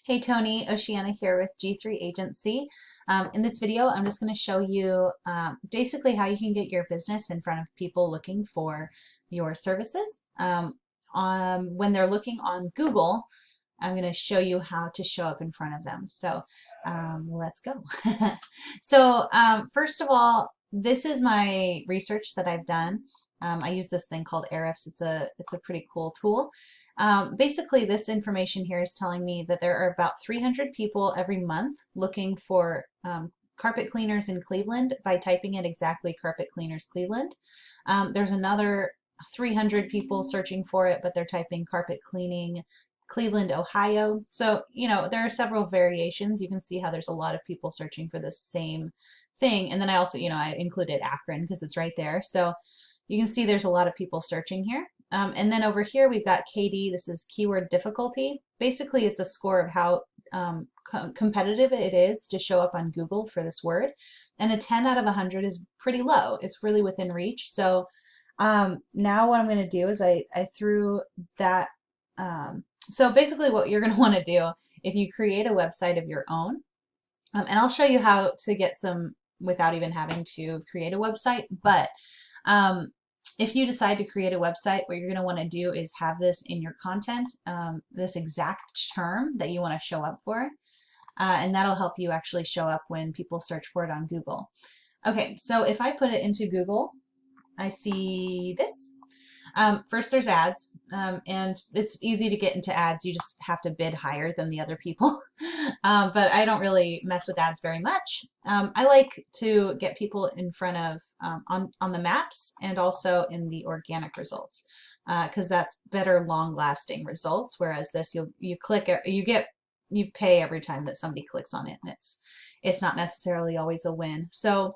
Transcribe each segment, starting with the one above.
Hey Tony, Oceana here with G3 Agency. In this video, I'm just going to show you basically how you can get your business in front of people looking for your services. When they're looking on Google, I'm going to show you how to show up in front of them. So let's go. First of all, this is my research that I've done. I use this thing called Ahrefs. It's a pretty cool tool. Basically, this information here is telling me that there are about 300 people every month looking for carpet cleaners in Cleveland by typing in exactly carpet cleaners Cleveland. There's another 300 people searching for it, but they're typing carpet cleaning Cleveland, Ohio. So, there are several variations. You can see how there's a lot of people searching for the same thing. And then I also, I included Akron because it's right there. So you can see there's a lot of people searching here. And then over here we've got KD. This is keyword difficulty. Basically, it's a score of how competitive it is to show up on Google for this word. And a 10 out of 100 is pretty low. It's really within reach. So now what I'm going to do is I threw that. So basically what you're going to want to do if you create a website of your own, and I'll show you how to get some without even having to create a website, but if you decide to create a website, what you're going to want to do is have this in your content, this exact term that you want to show up for, and that'll help you actually show up when people search for it on Google. Okay, so if I put it into Google, I see this. First, there's ads, and it's easy to get into ads. You just have to bid higher than the other people. But I don't really mess with ads very much. I like to get people in front of on the maps and also in the organic results, because that's better, long-lasting results. Whereas this, you click it, you pay every time that somebody clicks on it, and it's not necessarily always a win. So.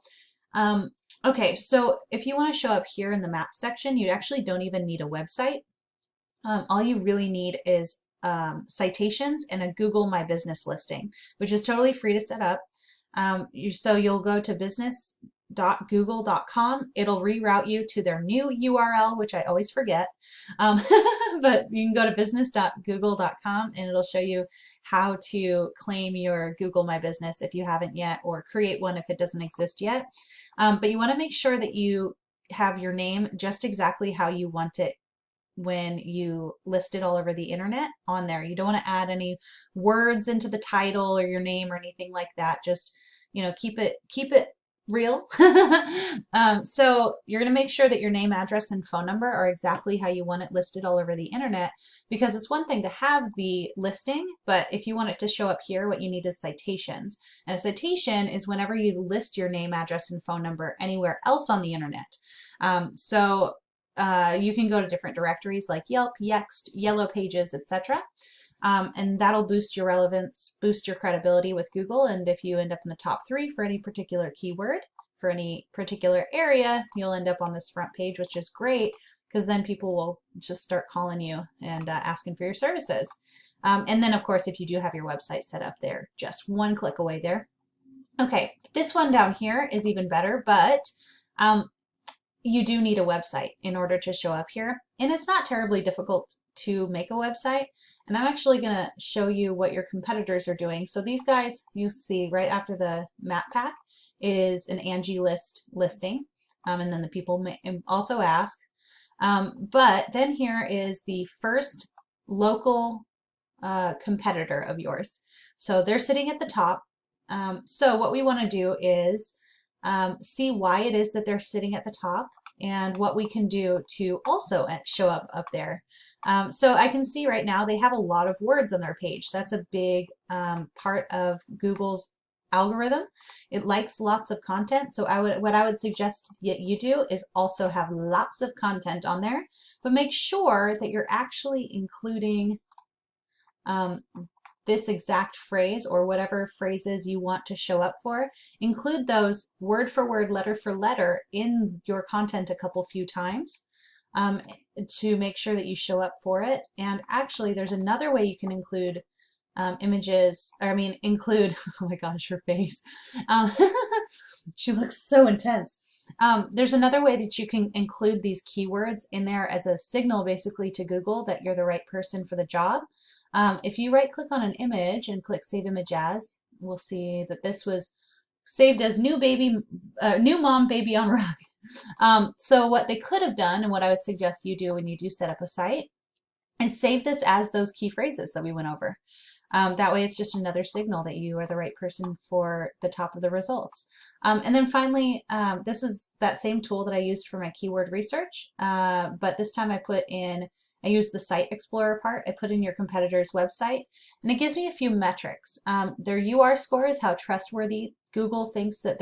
Okay, so if you want to show up here in the map section, you actually don't even need a website. All you really need is citations and a Google My Business listing, which is totally free to set up. So you'll go to business.google.com. It'll reroute you to their new URL, which I always forget. But you can go to business.google.com and it'll show you how to claim your Google My Business if you haven't yet, or create one if it doesn't exist yet. But you want to make sure that you have your name just exactly how you want it when you list it all over the internet on there. You don't want to add any words into the title or your name or anything like that. Just, keep it real. So you're going to make sure that your name, address, and phone number are exactly how you want it listed all over the internet, because it's one thing to have the listing, but if you want it to show up here, what you need is citations. And a citation is whenever you list your name, address, and phone number anywhere else on the internet. You can go to different directories like Yelp, Yext, Yellow Pages, etc. And that'll boost your relevance, boost your credibility with Google. And if you end up in the top 3 for any particular keyword, for any particular area, you'll end up on this front page, which is great because then people will just start calling you and asking for your services. And then, of course, if you do have your website set up there, just one click away there. Okay, this one down here is even better, but you do need a website in order to show up here. And it's not terribly difficult to make a website. And I'm actually going to show you what your competitors are doing. So these guys, you see right after the map pack is an Angie List listing. And then the people may also ask. But then here is the first local competitor of yours. So they're sitting at the top. So what we want to do is see why it is that they're sitting at the top and what we can do to also show up there. So I can see right now they have a lot of words on their page. That's a big part of Google's algorithm. It likes lots of content. So what I would suggest that you do is also have lots of content on there, but make sure that you're actually including this exact phrase or whatever phrases you want to show up for. Include those word for word, letter for letter in your content a few times to make sure that you show up for it. And actually, there's another way you can include include, oh my gosh, her face. She looks so intense. There's another way that you can include these keywords in there as a signal basically to Google that you're the right person for the job. If you right click on an image and click Save Image As, we'll see that this was saved as new mom baby on rug. So what they could have done, and what I would suggest you do when you do set up a site, is save this as those key phrases that we went over. That way it's just another signal that you are the right person for the top of the results. And then finally, this is that same tool that I used for my keyword research, but this time I used the Site Explorer part. I put in your competitor's website, and it gives me a few metrics. Their UR score is how trustworthy Google thinks that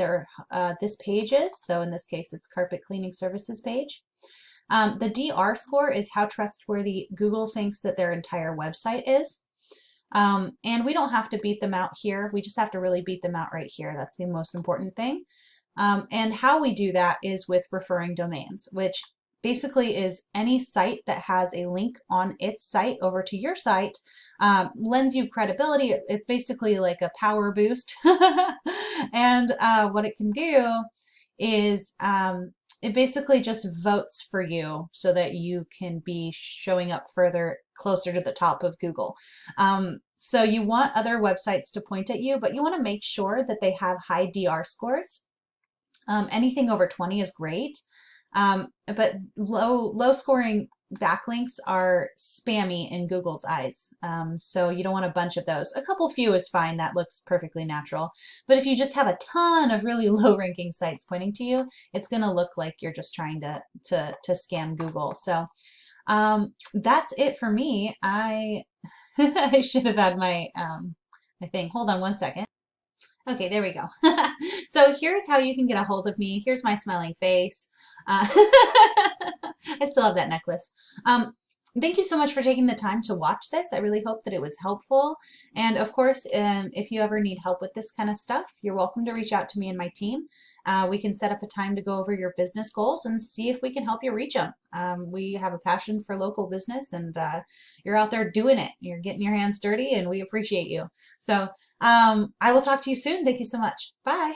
this page is. So in this case, it's carpet cleaning services page. The DR score is how trustworthy Google thinks that their entire website is. And we don't have to beat them out here. We just have to really beat them out right here. That's the most important thing. And how we do that is with referring domains, which basically is any site that has a link on its site over to your site, lends you credibility. It's basically like a power boost. And what it can do is it basically just votes for you so that you can be showing up closer to the top of Google. So you want other websites to point at you, but you want to make sure that they have high DR scores. Anything over 20 is great. But low scoring backlinks are spammy in Google's eyes. So you don't want a bunch of those. A couple few is fine. That looks perfectly natural. But if you just have a ton of really low ranking sites pointing to you, it's going to look like you're just trying to scam Google. So that's it for me. I I should have had my thing. Hold on one second. Okay, there we go. So here's how you can get a hold of me. Here's my smiling face. I still have that necklace. Thank you so much for taking the time to watch this. I really hope that it was helpful. And of course, if you ever need help with this kind of stuff, you're welcome to reach out to me and my team. We can set up a time to go over your business goals and see if we can help you reach them. We have a passion for local business, and you're out there doing it. You're getting your hands dirty, and we appreciate you. So I will talk to you soon. Thank you so much. Bye.